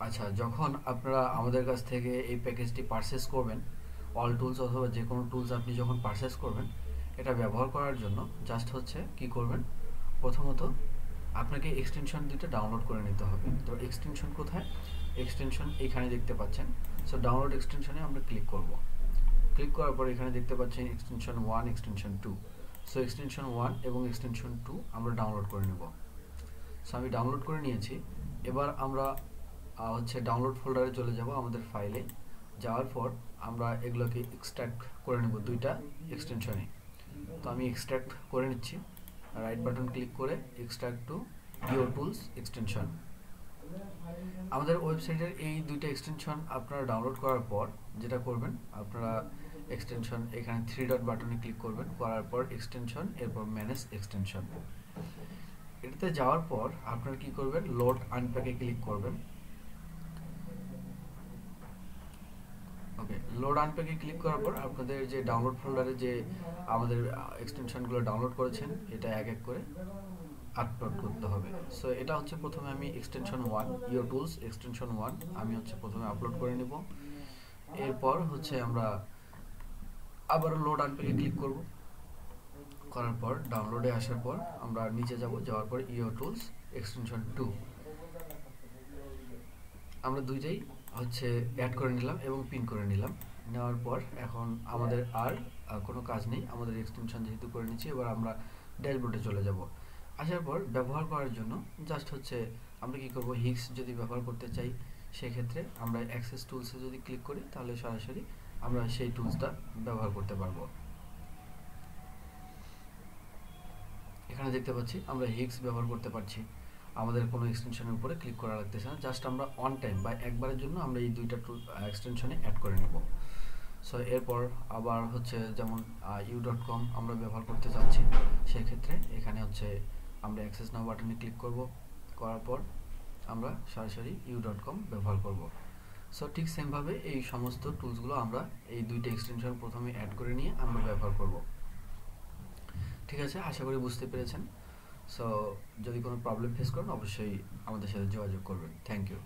আচ্ছা, যখন আপনারা আমাদের কাছ থেকে এই প্যাকেজটি পারচেজ করবেন, অল টুলস অথবা যে কোনো টুলস আপনি যখন পারচেজ করবেন, এটা ব্যবহার করার জন্য জাস্ট হচ্ছে কি করবেন, প্রথমত আপনাকে এক্সটেনশন দুটো ডাউনলোড করে নিতে হবে। তো এক্সটেনশন কোথায়? এক্সটেনশন এখানে দেখতে পাচ্ছেন। সো ডাউনলোড এক্সটেনশনে আমরা ক্লিক করব। ক্লিক করার পর এখানে দেখতে পাচ্ছেন এক্সটেনশন 1, এক্সটেনশন 2। সো এক্সটেনশন 1 এবং এক্সটেনশন 2 আমরা ডাউনলোড করে নেব। সো আমি ডাউনলোড করে নিয়েছি। এবার আমরা হচ্ছে ডাউনলোড ফোল্ডারে চলে যাব, আমাদের ফাইলে যাওয়ার পর আমরা এগুলোকে এক্সট্রাক্ট করে নেব দুইটা এক্সটেনশনে। তো আমি এক্সট্রাক্ট করে নিচ্ছি, রাইট বাটন ক্লিক করে extract to your tools extension. আমাদের ওয়েবসাইটের এই দুইটা এক্সটেনশন আপনারা ডাউনলোড করার পর যেটা করবেন, আপনারা এক্সটেনশন এখানে 3 ডট বাটনে ক্লিক করবেন, করার পর এক্সটেনশন, এরপর ম্যানেজ এক্সটেনশন। এটাতে যাওয়ার পর আপনারা কি করবেন, লোড আনপ্যাকে ক্লিক করবেন। ওকে, লোড আনপ্যাকে ক্লিক করার পর আপনাদের যে ডাউনলোড ফোল্ডারে যে আমাদের এক্সটেনশনগুলো ডাউনলোড করেছেন, এটা এক এক করে আপলোড করতে হবে। সো এটা হচ্ছে প্রথমে আমি এক্সটেনশন 1, ইওর টুলস এক্সটেনশন 1 আমি হচ্ছে প্রথমে আপলোড করে নিব। এরপর হচ্ছে আমরা আবারও লোড আনপ্যাকে ক্লিক করব, করার পর ডাউনলোডে আসার পর আমরা নিচে যাব, যাওয়ার পর ইওর টুলস এক্সটেনশন 2 আমরা দুইটাই হচ্ছে অ্যাড করে নিলাম এবং পিন করে নিলাম। নেওয়ার পর এখন আমাদের আর কোনো কাজ নেই, আমাদের এক্সটেনশন যেহেতু করে নিচ্ছি, এবার আমরা ড্যাশবোর্ডে চলে যাব। আসার পর ব্যবহার করার জন্য জাস্ট হচ্ছে আমরা কি করব, হিক্স যদি ব্যবহার করতে চাই সেক্ষেত্রে আমরা অ্যাক্সেস টুলসে যদি ক্লিক করি তাহলে সরাসরি আমরা সেই টুলসটা ব্যবহার করতে পারবো। এখানে দেখতে পাচ্ছি আমরা হিক্স ব্যবহার করতে পারছি, আমাদের কোনো এক্সটেনশনের উপরে ক্লিক করা লাগতেছে না, জাস্ট আমরা অন টাইম বা একবারের জন্য আমরা এই দুইটা টুল এক্সটেনশনে অ্যাড করে নেব। সো এরপর আবার হচ্ছে যেমন u.com আমরা ব্যবহার করতে চাচ্ছি, সেক্ষেত্রে এখানে হচ্ছে আমরা অ্যাক্সেস নাও বাটনে ক্লিক করব, করার পর আমরা সরাসরি u.com ব্যবহার করব। সো ঠিক সেমভাবে এই সমস্ত টুলসগুলো আমরা এই দুইটা এক্সটেনশন প্রথমে অ্যাড করে নিয়ে আমরা ব্যবহার করব। ঠিক আছে, আশা করি বুঝতে পেরেছেন। সো যদি কোনো প্রবলেম ফেস করেন অবশ্যই আমাদের সাথে যোগাযোগ করবেন। Thank you.